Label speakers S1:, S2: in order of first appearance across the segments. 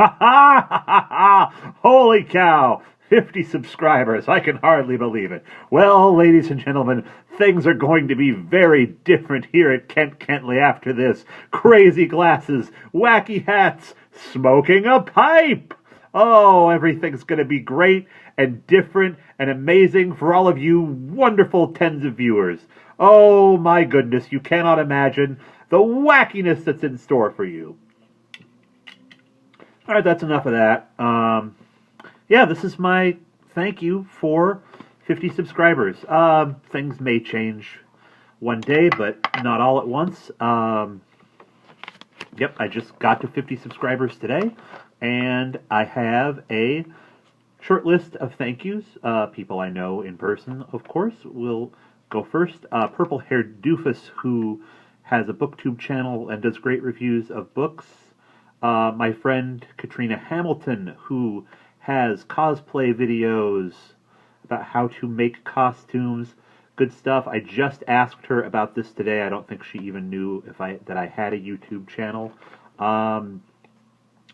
S1: Ha ha ha ha ha! Holy cow! 50 subscribers. I can hardly believe it. Well, ladies and gentlemen, things are going to be very different here at Kent Kentley after this. Crazy glasses, wacky hats, smoking a pipe. Oh, everything's going to be great and different and amazing for all of you wonderful tens of viewers. Oh, my goodness, you cannot imagine the wackiness that's in store for you. All right, that's enough of that. Yeah, this is my thank you for 50 subscribers. Things may change one day, but not all at once. Yep, I just got to 50 subscribers today, and I have a short list of thank yous. People I know in person, of course, will go first. Purple-haired doofus, who has a booktube channel and does great reviews of books. My friend Katrina Hamilton, who has cosplay videos about how to make costumes. Good stuff. I just asked her about this today. I don't think she even knew that I had a YouTube channel.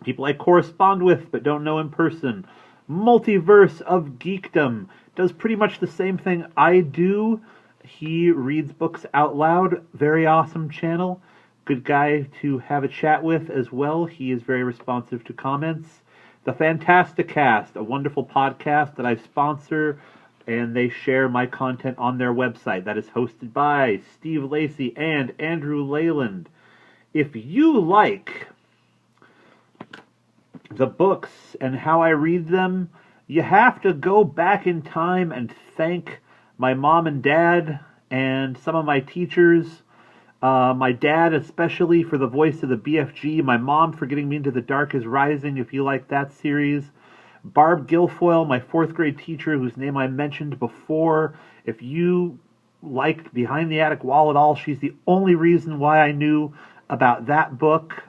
S1: People I correspond with but don't know in person. Multiverse of Geekdom does pretty much the same thing I do. He reads books out loud. Very awesome channel. Good guy to have a chat with as well. He is very responsive to comments. The Fantasticast, a wonderful podcast that I sponsor, and they share my content on their website. That is hosted by Steve Lacey and Andrew Leyland. If you like the books and how I read them, you have to go back in time and thank my mom and dad and some of my teachers. My dad especially for the voice of the BFG, my mom for getting me into The Dark is Rising, if you like that series. Barb Guilfoyle, my 4th grade teacher, whose name I mentioned before. If you liked Behind the Attic Wall at all, she's the only reason why I knew about that book.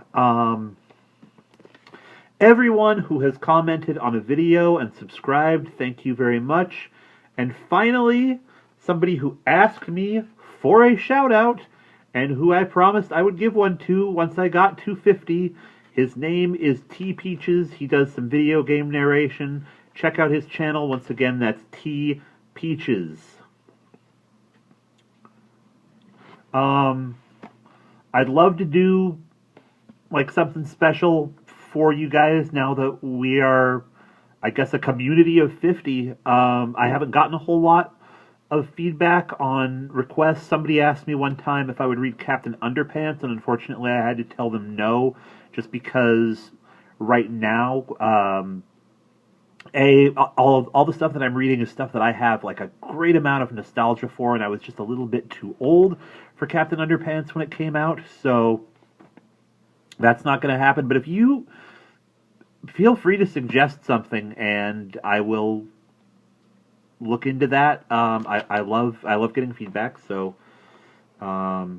S1: Everyone who has commented on a video and subscribed, thank you very much. And finally, somebody who asked me for a shout out, and who I promised I would give one to once I got to 50. His name is T Peaches. He does some video game narration. Check out his channel. Once again, that's T Peaches. I'd love to do like something special for you guys now that we are, I guess, a community of 50. I haven't gotten a whole lot of feedback on requests. Somebody asked me one time if I would read Captain Underpants, and unfortunately I had to tell them no, just because right now, all the stuff that I'm reading is stuff that I have like a great amount of nostalgia for, and I was just a little bit too old for Captain Underpants when it came out, so that's not going to happen. But if you feel free to suggest something, and I will look into that. I love getting feedback. So now,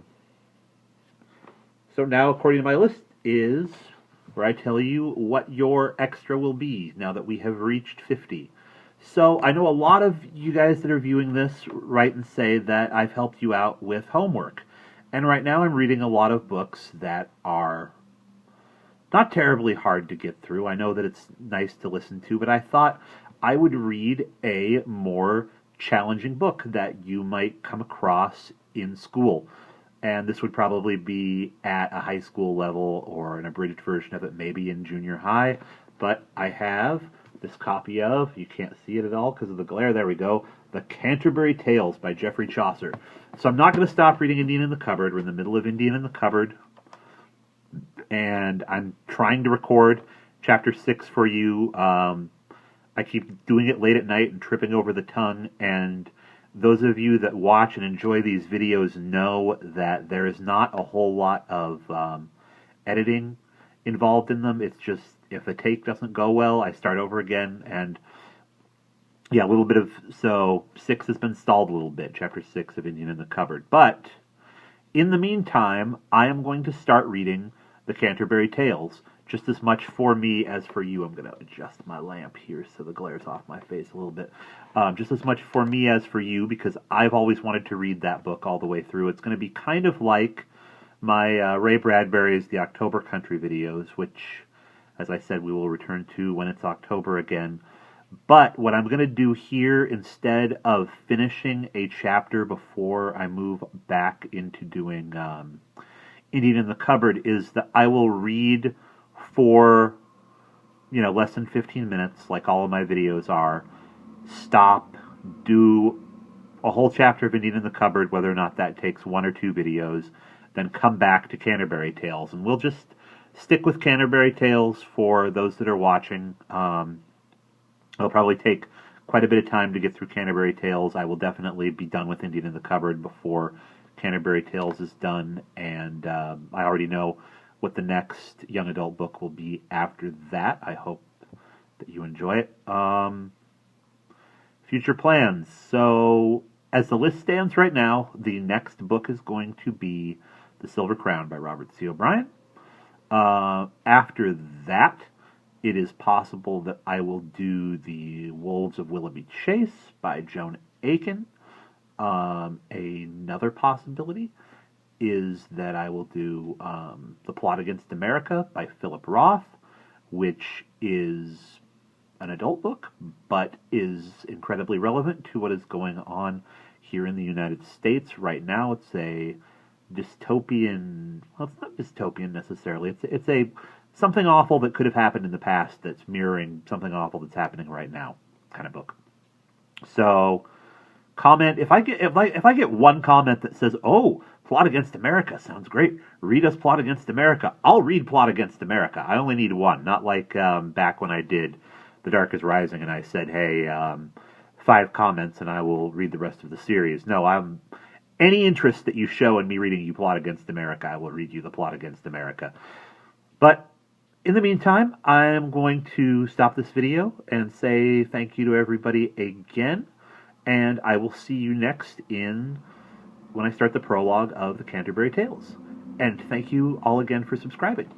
S1: according to my list, is where I tell you what your extra will be now that we have reached 50. So I know a lot of you guys that are viewing this write and say that I've helped you out with homework, and right now I'm reading a lot of books that are not terribly hard to get through. I know that it's nice to listen to, but I thought I would read a more challenging book that you might come across in school. And this would probably be at a high school level or an abridged version of it, maybe in junior high. But I have this copy of, you can't see it at all because of the glare, there we go, The Canterbury Tales by Geoffrey Chaucer. So I'm not going to stop reading Indian in the Cupboard. We're in the middle of Indian in the Cupboard. And I'm trying to record Chapter 6 for you. I keep doing it late at night and tripping over the tongue, and those of you that watch and enjoy these videos know that there is not a whole lot of editing involved in them. It's just, if a take doesn't go well, I start over again, and yeah, a little bit of, so 6 has been stalled a little bit, Chapter 6 of Indian in the Cupboard. But in the meantime, I am going to start reading The Canterbury Tales, just as much for me as for you. I'm going to adjust my lamp here so the glare's off my face a little bit. Just as much for me as for you, because I've always wanted to read that book all the way through. It's going to be kind of like my Ray Bradbury's The October Country videos, which as I said, we will return to when it's October again. But what I'm going to do here, instead of finishing a chapter before I move back into doing Indian in the Cupboard, is that I will read for, less than 15 minutes, like all of my videos are, stop, do a whole chapter of Indian in the Cupboard, whether or not that takes 1 or 2 videos, then come back to Canterbury Tales. And we'll just stick with Canterbury Tales for those that are watching. It'll probably take quite a bit of time to get through Canterbury Tales. I will definitely be done with Indian in the Cupboard before Canterbury Tales is done, and I already know what the next young adult book will be after that. I hope that you enjoy it. Future plans. So, as the list stands right now, the next book is going to be The Silver Crown by Robert C. O'Brien. After that, it is possible that I will do The Wolves of Willoughby Chase by Joan Aiken. Another possibility is that I will do The Plot Against America by Philip Roth, which is an adult book, but is incredibly relevant to what is going on here in the United States right now. It's a dystopian, well, it's not dystopian necessarily. It's a something awful that could have happened in the past that's mirroring something awful that's happening right now kind of book. So, comment if I get one comment that says, "Oh, Plot Against America sounds great. Read us Plot Against America." I'll read Plot Against America. I only need one, not like back when I did The Dark is Rising and I said, "Hey, 5 comments and I will read the rest of the series." No, any interest that you show in me reading you Plot Against America, I will read you the Plot Against America. But in the meantime, I am going to stop this video and say thank you to everybody again, and I will see you next when I start the prologue of the Canterbury Tales. And thank you all again for subscribing.